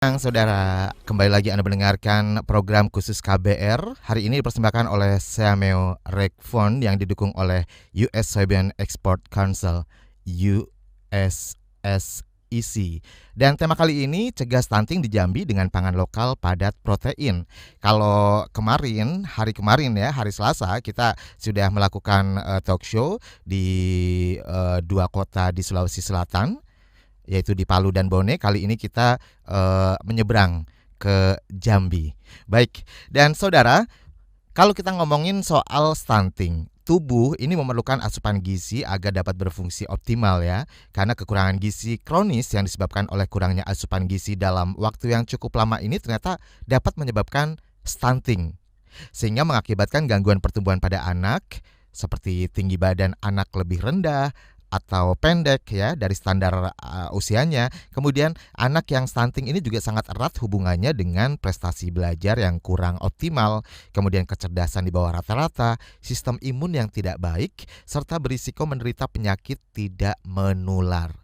Saudara, kembali lagi Anda mendengarkan program khusus KBR. Hari ini dipersembahkan oleh Seameo Rec Fund yang didukung oleh US Soybean Export Council USSEC. Dan tema kali ini cegah stunting di Jambi dengan pangan lokal padat protein. Kalau hari kemarin ya, hari Selasa kita sudah melakukan talk show di dua kota di Sulawesi Selatan, yaitu di Palu dan Bone. Kali ini kita menyeberang ke Jambi. Baik, dan saudara, kalau kita ngomongin soal stunting, tubuh ini memerlukan asupan gizi agar dapat berfungsi optimal ya. Karena kekurangan gizi kronis yang disebabkan oleh kurangnya asupan gizi dalam waktu yang cukup lama ini ternyata dapat menyebabkan stunting, sehingga mengakibatkan gangguan pertumbuhan pada anak seperti tinggi badan anak lebih rendah atau pendek ya dari standar usianya. Kemudian anak yang stunting ini juga sangat erat hubungannya dengan prestasi belajar yang kurang optimal, kemudian kecerdasan di bawah rata-rata, sistem imun yang tidak baik, serta berisiko menderita penyakit tidak menular.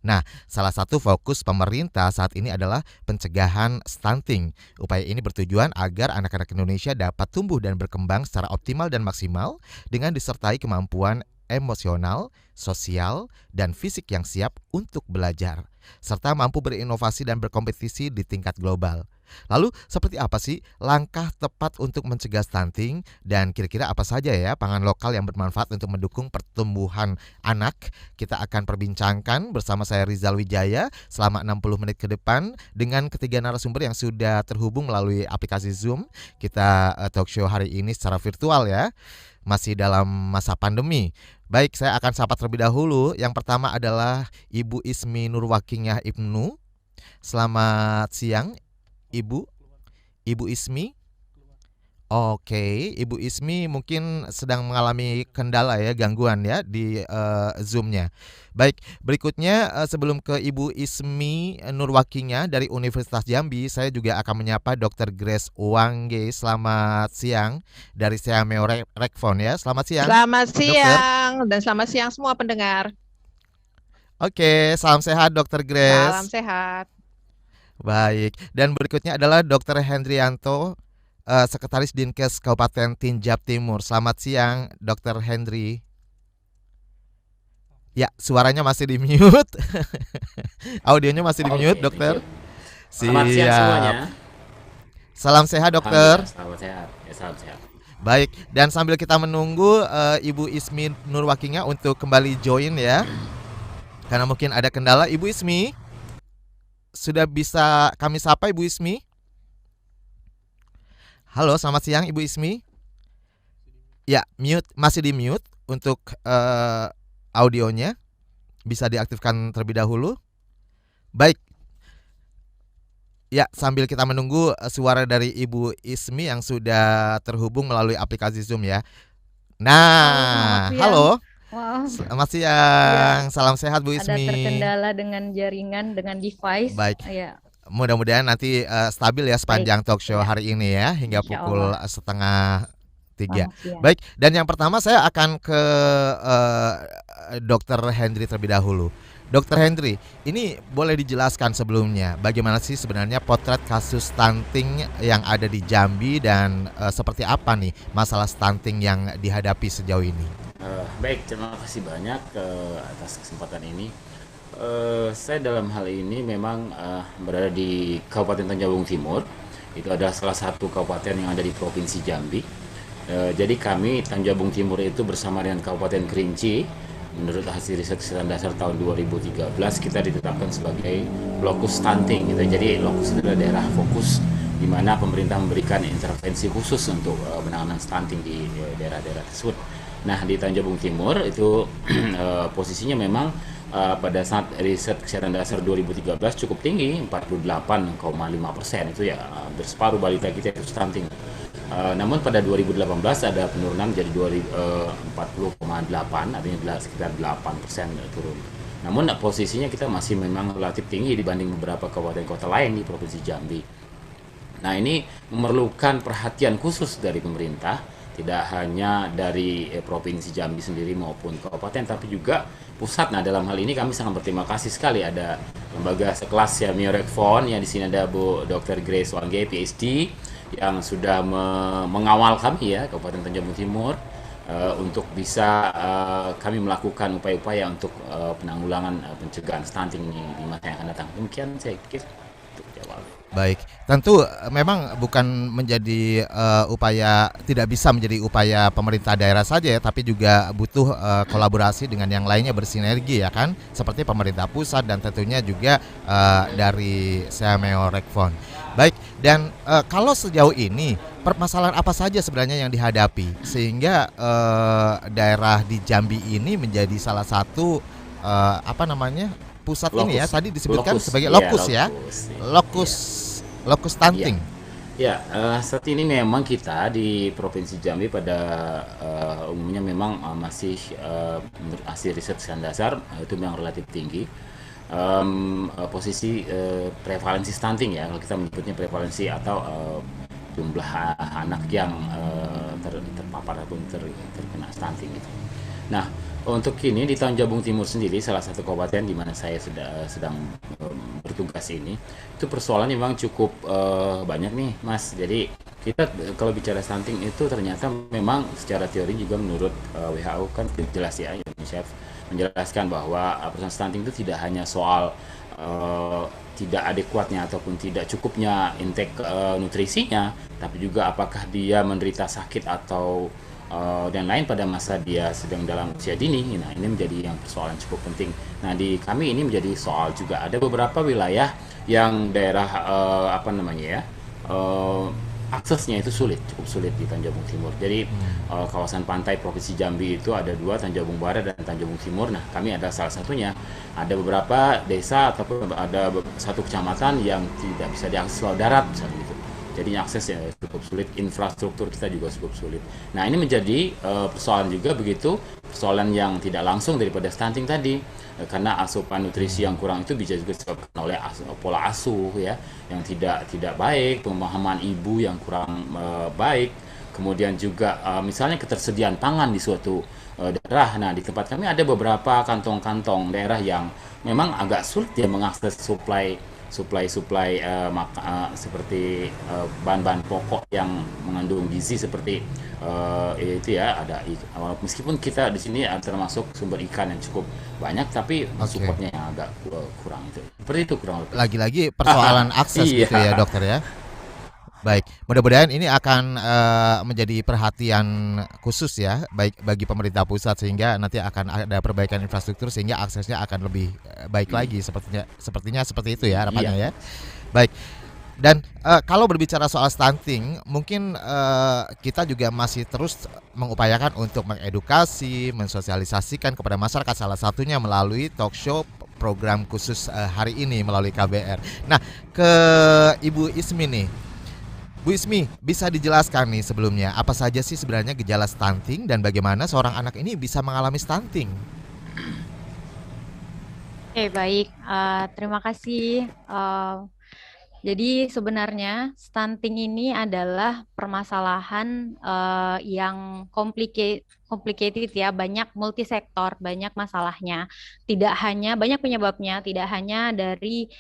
Nah, salah satu fokus pemerintah saat ini adalah pencegahan stunting. Upaya ini bertujuan agar anak-anak Indonesia dapat tumbuh dan berkembang secara optimal dan maksimal dengan disertai kemampuan emosional, sosial, dan fisik yang siap untuk belajar, serta mampu berinovasi dan berkompetisi di tingkat global. Lalu, seperti apa sih langkah tepat untuk mencegah stunting dan kira-kira apa saja ya pangan lokal yang bermanfaat untuk mendukung pertumbuhan anak? Kita akan perbincangkan bersama saya Rizal Wijaya selama 60 menit ke depan dengan ketiga narasumber yang sudah terhubung melalui aplikasi Zoom. Kita talk show hari ini secara virtual ya, masih dalam masa pandemi. Baik, saya akan sapa terlebih dahulu. Yang pertama adalah Ibu Ismi Nurwakingah Ibnu. Selamat siang, Ibu. Ibu Ismi. Oke, Ibu Ismi mungkin sedang mengalami kendala ya, gangguan ya di Zoom-nya. Baik, berikutnya sebelum ke Ibu Ismi Nurwakinya dari Universitas Jambi, saya juga akan menyapa Dr. Grace Wangge. Selamat siang dari Seameo Rec Fund ya. Selamat siang, Selamat Dokter. siang dan selamat siang semua pendengar. Oke, salam sehat Dr. Salam Grace. sehat. Baik, dan berikutnya adalah Dr. Hendrianto, Sekretaris Dinkes Kabupaten Tinjab Timur. Selamat siang, Dr. Hendri. Ya, suaranya masih di mute. Audionya masih di mute, Dokter. Selamat siang semuanya. Siap. Salam sehat, Dokter. Selamat sehat. Ya, salam sehat. Baik, dan sambil kita menunggu Ibu Ismi Nurwakinya untuk kembali join ya, karena mungkin ada kendala. Ibu Ismi, sudah bisa kami sapa Ibu Ismi? Halo, selamat siang Ibu Ismi. Ya, mute, masih di mute untuk audionya. Bisa diaktifkan terlebih dahulu. Baik. Ya, sambil kita menunggu suara dari Ibu Ismi yang sudah terhubung melalui aplikasi Zoom ya. Nah, halo. Wow. Selamat siang. Ya. Salam sehat Bu Ismi. Ada terkendala dengan jaringan, dengan device. Baik. Ya. Mudah-mudahan nanti stabil ya sepanjang talk show hari ini ya, hingga pukul 2:30. Baik, dan yang pertama saya akan ke Dr. Hendri terlebih dahulu. Dr. Hendri, ini boleh dijelaskan sebelumnya bagaimana sih sebenarnya potret kasus stunting yang ada di Jambi dan seperti apa nih masalah stunting yang dihadapi sejauh ini? Baik, terima kasih banyak atas kesempatan ini. Saya dalam hal ini memang berada di Kabupaten Tanjung Timur. Itu adalah salah satu kabupaten yang ada di Provinsi Jambi. Jadi kami Tanjung Timur itu bersama dengan Kabupaten Kerinci, menurut hasil riset kesehatan dasar tahun 2013 kita ditetapkan sebagai lokus stunting gitu. Jadi lokus itu adalah daerah fokus di mana pemerintah memberikan intervensi khusus untuk penanganan stunting di daerah-daerah tersebut. Nah, di Tanjung Timur itu posisinya memang pada saat riset kesehatan dasar 2013 cukup tinggi, 48,5%. Itu ya hampir separuh balita kita itu stunting. Namun pada 2018 ada penurunan jadi 40,8, artinya sekitar 8% turun. Namun posisinya kita masih memang relatif tinggi dibanding beberapa kabupaten kota lain di Provinsi Jambi. Nah, ini memerlukan perhatian khusus dari pemerintah, tidak hanya dari Provinsi Jambi sendiri maupun kabupaten, tapi juga pusat. Nah, dalam hal ini kami sangat berterima kasih sekali ada lembaga sekelas ya Miorekfon, yang di sini ada Bu Dr. Grace Wangge PhD yang sudah mengawal kami ya Kabupaten Tanjung Timur untuk bisa kami melakukan upaya-upaya untuk penanggulangan pencegahan stunting di masa yang akan datang. Demikian saya pikir untuk jawab. Baik, tentu memang bukan menjadi upaya, tidak bisa menjadi upaya pemerintah daerah saja ya, tapi juga butuh kolaborasi dengan yang lainnya, bersinergi ya kan, seperti pemerintah pusat dan tentunya juga dari Sameo Rekfon. Baik, dan kalau sejauh ini permasalahan apa saja sebenarnya yang dihadapi sehingga daerah di Jambi ini menjadi salah satu pusat ini ya, tadi disebutkan sebagai lokus ya, lokus stunting. Ya, saat ini memang kita di Provinsi Jambi pada umumnya memang masih menurut hasil riset sekian dasar itu memang relatif tinggi. Posisi prevalensi stunting ya, kalau kita menyebutnya prevalensi atau jumlah anak yang terpapar ataupun terkena stunting gitu. Nah, untuk ini di Tanjung Timur sendiri, salah satu kabupaten di mana saya sedang bertugas ini, itu persoalannya memang cukup banyak nih, Mas. Jadi kita kalau bicara stunting itu ternyata memang secara teori juga menurut WHO kan jelas ya, UNICEF menjelaskan bahwa persoalan stunting itu tidak hanya soal tidak adekuatnya ataupun tidak cukupnya intake nutrisinya, tapi juga apakah dia menderita sakit atau dan lain pada masa dia sedang dalam usia dini. Nah, ini menjadi yang persoalan cukup penting. Nah, di kami ini menjadi soal juga ada beberapa wilayah yang daerah aksesnya itu cukup sulit di Tanjung Timur. Jadi kawasan pantai Provinsi Jambi itu ada dua, Tanjung Barat dan Tanjung Timur. Nah, kami ada salah satunya. Ada beberapa desa ataupun ada satu kecamatan yang tidak bisa diakses lewat darat misalnya gitu. Jadi aksesnya cukup sulit, infrastruktur kita juga cukup sulit. Nah, ini menjadi persoalan juga begitu, persoalan yang tidak langsung daripada stunting tadi, karena asupan nutrisi yang kurang itu bisa juga disebabkan oleh pola asuh ya, yang tidak baik, pemahaman ibu yang kurang baik, kemudian juga misalnya ketersediaan pangan di suatu daerah. Nah, di tempat kami ada beberapa kantong-kantong daerah yang memang agak sulit ya mengakses seperti bahan-bahan pokok yang mengandung gizi seperti itu ya, ada meskipun kita di sini termasuk sumber ikan yang cukup banyak, tapi supportnya yang agak kurang itu. Seperti itu kurang lebih. Lagi-lagi persoalan akses gitu ya, dokter ya. Baik, mudah-mudahan ini akan menjadi perhatian khusus ya, baik bagi pemerintah pusat, sehingga nanti akan ada perbaikan infrastruktur sehingga aksesnya akan lebih baik lagi, sepertinya seperti itu ya harapannya ya. Baik. Dan kalau berbicara soal stunting, mungkin kita juga masih terus mengupayakan untuk mengedukasi, mensosialisasikan kepada masyarakat, salah satunya melalui talk show program khusus hari ini melalui KBR. Nah, ke Ibu Ismi nih. Bu Ismi, bisa dijelaskan nih sebelumnya apa saja sih sebenarnya gejala stunting dan bagaimana seorang anak ini bisa mengalami stunting? Oke, baik. Terima kasih. Jadi sebenarnya stunting ini adalah permasalahan yang complicated ya, banyak multisektor, banyak masalahnya. Tidak hanya banyak penyebabnya, tidak hanya dari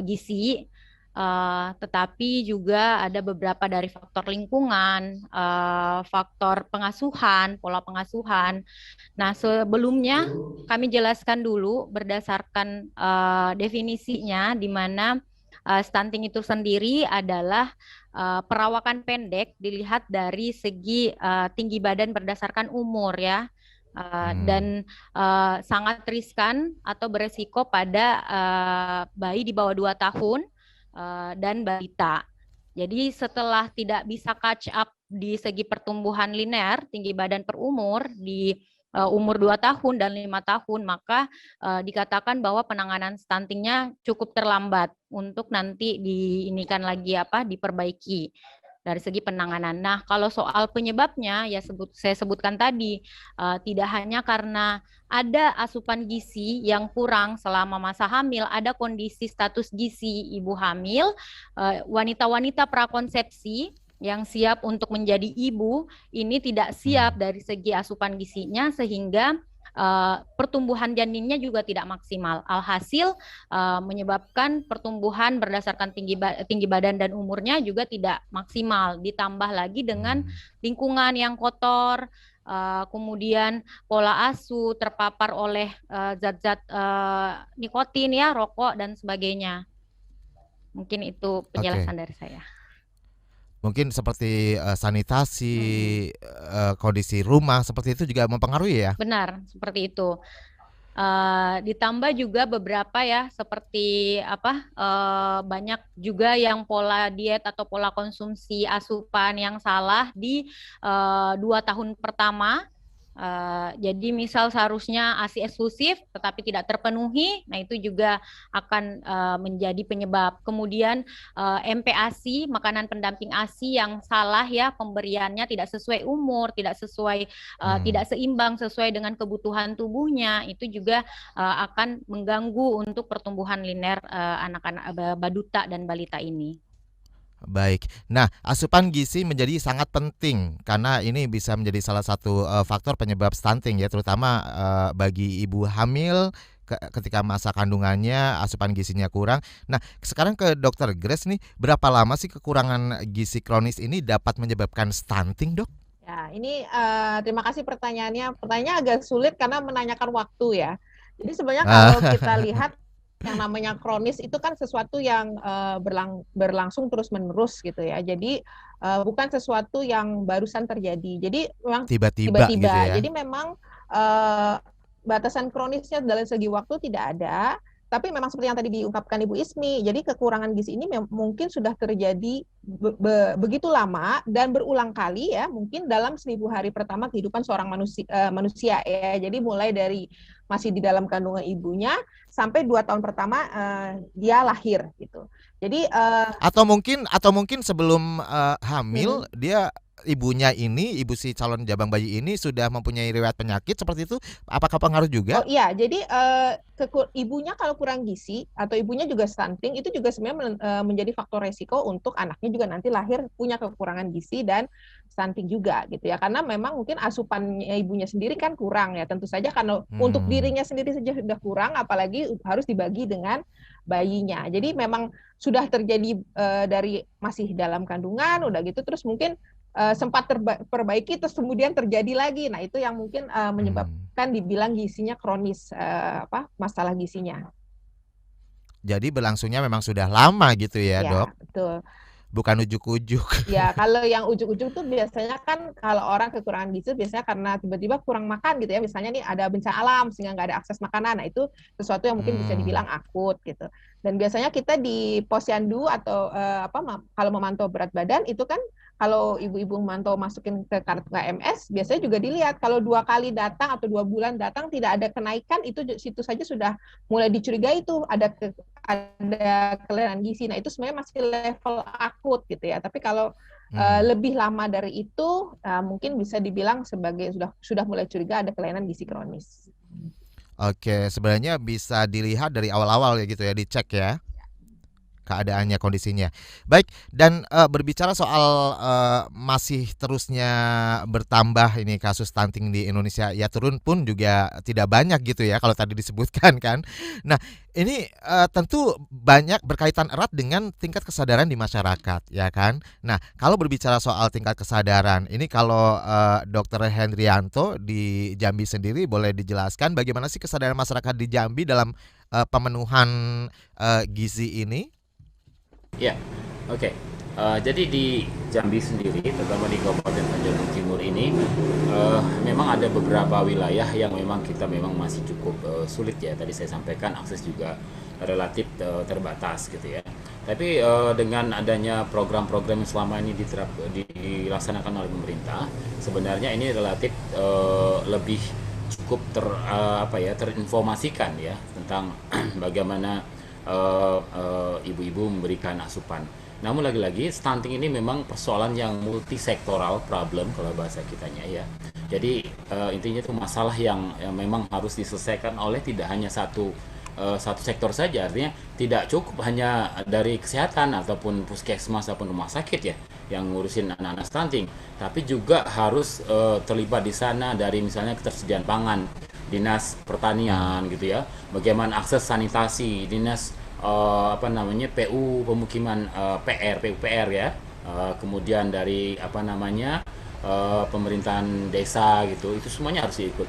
gizi, tetapi juga ada beberapa dari faktor lingkungan, faktor pengasuhan, pola pengasuhan. Nah, sebelumnya kami jelaskan dulu berdasarkan definisinya, di mana stunting itu sendiri adalah perawakan pendek dilihat dari segi tinggi badan berdasarkan umur ya. Dan sangat riskan atau beresiko pada bayi di bawah 2 tahun dan balita. Jadi setelah tidak bisa catch up di segi pertumbuhan linear, tinggi badan per umur di umur 2 tahun dan 5 tahun, maka dikatakan bahwa penanganan stuntingnya cukup terlambat untuk nanti diperbaiki dari segi penanganan. Nah, kalau soal penyebabnya ya saya sebutkan tadi, tidak hanya karena ada asupan gizi yang kurang selama masa hamil, ada kondisi status gizi ibu hamil, wanita-wanita prakonsepsi yang siap untuk menjadi ibu ini tidak siap dari segi asupan gizinya, sehingga pertumbuhan janinnya juga tidak maksimal. Alhasil menyebabkan pertumbuhan berdasarkan tinggi badan dan umurnya juga tidak maksimal. Ditambah lagi dengan lingkungan yang kotor, kemudian pola asuh, terpapar oleh zat-zat nikotin ya, rokok dan sebagainya. Mungkin itu penjelasan dari saya. Mungkin seperti sanitasi, kondisi rumah seperti itu juga mempengaruhi ya? Benar, seperti itu. Ditambah juga beberapa ya, seperti banyak juga yang pola diet atau pola konsumsi asupan yang salah di 2 tahun pertama. Jadi misal seharusnya ASI eksklusif tetapi tidak terpenuhi, nah itu juga akan menjadi penyebab. Kemudian MPASI, makanan pendamping ASI yang salah ya, pemberiannya tidak sesuai umur, tidak sesuai, tidak seimbang sesuai dengan kebutuhan tubuhnya, itu juga akan mengganggu untuk pertumbuhan linear anak-anak baduta dan balita ini. Baik. Nah, asupan gizi menjadi sangat penting karena ini bisa menjadi salah satu faktor penyebab stunting ya, terutama bagi ibu hamil ketika masa kandungannya asupan gizinya kurang. Nah, sekarang ke Dokter Grace nih, berapa lama sih kekurangan gizi kronis ini dapat menyebabkan stunting, Dok? Ya, ini terima kasih pertanyaannya. Pertanyaannya agak sulit karena menanyakan waktu ya. Jadi sebenarnya kalau kita lihat yang namanya kronis itu kan sesuatu yang berlangsung terus-menerus gitu ya. Jadi bukan sesuatu yang barusan terjadi. Jadi memang tiba-tiba gitu ya. Jadi memang batasan kronisnya dalam segi waktu tidak ada. Tapi memang seperti yang tadi diungkapkan Ibu Ismi, jadi kekurangan gizi ini mungkin sudah terjadi begitu lama dan berulang kali ya, mungkin dalam 1000 hari pertama kehidupan seorang manusia ya. Jadi mulai dari masih di dalam kandungan ibunya sampai 2 tahun pertama dia lahir gitu. Jadi atau mungkin sebelum hamil dia ibunya ini, ibu si calon jabang bayi ini sudah mempunyai riwayat penyakit seperti itu, apakah pengaruh juga? Oh iya, jadi ibunya kalau kurang gizi atau ibunya juga stunting itu juga sebenarnya menjadi faktor resiko untuk anaknya juga nanti lahir punya kekurangan gizi dan stunting juga gitu ya, karena memang mungkin asupannya ibunya sendiri kan kurang ya, tentu saja karena untuk dirinya sendiri saja sudah kurang, apalagi harus dibagi dengan bayinya. Jadi memang sudah terjadi dari masih dalam kandungan, udah gitu terus mungkin sempat terperbaiki terus kemudian terjadi lagi. Nah, itu yang mungkin menyebabkan dibilang gizinya kronis, masalah gizinya. Jadi berlangsungnya memang sudah lama gitu ya, Dok? Betul. Bukan ujuk-ujuk. Ya, kalau yang ujuk-ujuk tuh biasanya kan kalau orang kekurangan gizi biasanya karena tiba-tiba kurang makan gitu ya. Misalnya nih ada bencana alam sehingga nggak ada akses makanan. Nah, itu sesuatu yang mungkin bisa dibilang akut gitu. Dan biasanya kita di posyandu atau kalau memantau berat badan itu kan kalau ibu-ibu memantau masukin ke kartu KMS biasanya juga dilihat kalau 2 kali datang atau 2 bulan datang tidak ada kenaikan, itu situ saja sudah mulai dicurigai itu ada kelainan gizi. Nah, itu sebenarnya masih level akut gitu ya. Tapi kalau lebih lama dari itu mungkin bisa dibilang sebagai sudah mulai curiga ada kelainan gizi kronis. Oke, sebenarnya bisa dilihat dari awal-awal ya gitu ya, dicek ya keadaannya, kondisinya. Baik, dan berbicara soal masih terusnya bertambah ini kasus stunting di Indonesia, ya turun pun juga tidak banyak gitu ya kalau tadi disebutkan kan. Nah, ini tentu banyak berkaitan erat dengan tingkat kesadaran di masyarakat ya kan. Nah, kalau berbicara soal tingkat kesadaran, ini kalau Dr. Hendrianto di Jambi sendiri boleh dijelaskan bagaimana sih kesadaran masyarakat di Jambi dalam pemenuhan gizi ini? Ya, oke. Jadi di Jambi sendiri, terutama di Kabupaten Tanjung Timur ini, memang ada beberapa wilayah yang memang kita masih cukup sulit ya. Tadi saya sampaikan akses juga relatif terbatas gitu ya. Tapi dengan adanya program-program yang selama ini dilaksanakan oleh pemerintah, sebenarnya ini relatif lebih cukup terinformasikan ya tentang bagaimana ibu-ibu memberikan asupan. Namun lagi-lagi stunting ini memang persoalan yang multisektoral problem kalau bahasa kitanya ya. Jadi intinya itu masalah yang memang harus diselesaikan oleh tidak hanya satu satu sektor saja, artinya tidak cukup hanya dari kesehatan ataupun puskesmas ataupun rumah sakit ya yang ngurusin anak-anak stunting, tapi juga harus terlibat di sana dari misalnya ketersediaan pangan, dinas pertanian gitu ya, bagaimana akses sanitasi, dinas PU pemukiman, PUPR ya, kemudian dari pemerintahan desa gitu, itu semuanya harus ikut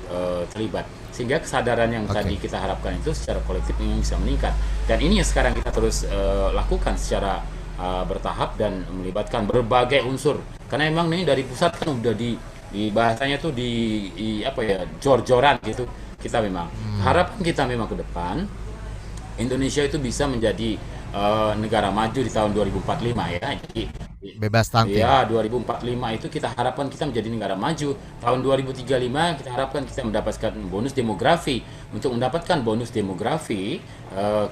terlibat, sehingga kesadaran yang tadi kita harapkan itu secara kolektif memang bisa meningkat, dan ini yang sekarang kita terus lakukan secara bertahap dan melibatkan berbagai unsur, karena memang ini dari pusat kan udah di bahasanya tuh jor-joran gitu. Kita memang harapan kita memang ke depan Indonesia itu bisa menjadi negara maju di tahun 2045 ya. Jadi Bebas stunting. ya 2045 itu kita harapkan kita menjadi negara maju. Tahun 2035 kita harapkan kita mendapatkan bonus demografi. Untuk mendapatkan bonus demografi,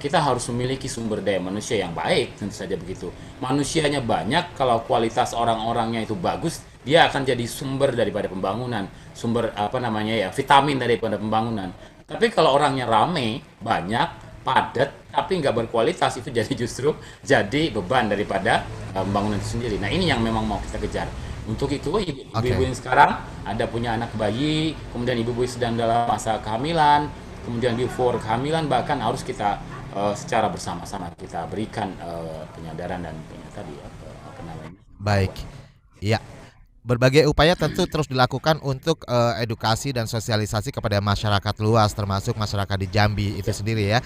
kita harus memiliki sumber daya manusia yang baik, tentu saja begitu. Manusianya banyak, kalau kualitas orang-orangnya itu bagus, dia akan jadi sumber daripada pembangunan, sumber vitamin daripada pembangunan. Tapi kalau orangnya rame, banyak, padat, tapi nggak berkualitas, itu justru jadi beban daripada pembangunan itu sendiri. Nah, ini yang memang mau kita kejar. Untuk itu ibu-ibu yang sekarang ada punya anak bayi, kemudian ibu-ibu sedang dalam masa kehamilan, kemudian before kehamilan, bahkan harus kita secara bersama-sama kita berikan penyadaran dan Baik. Ya. Berbagai upaya tentu terus dilakukan untuk edukasi dan sosialisasi kepada masyarakat luas, termasuk masyarakat di Jambi itu sendiri ya.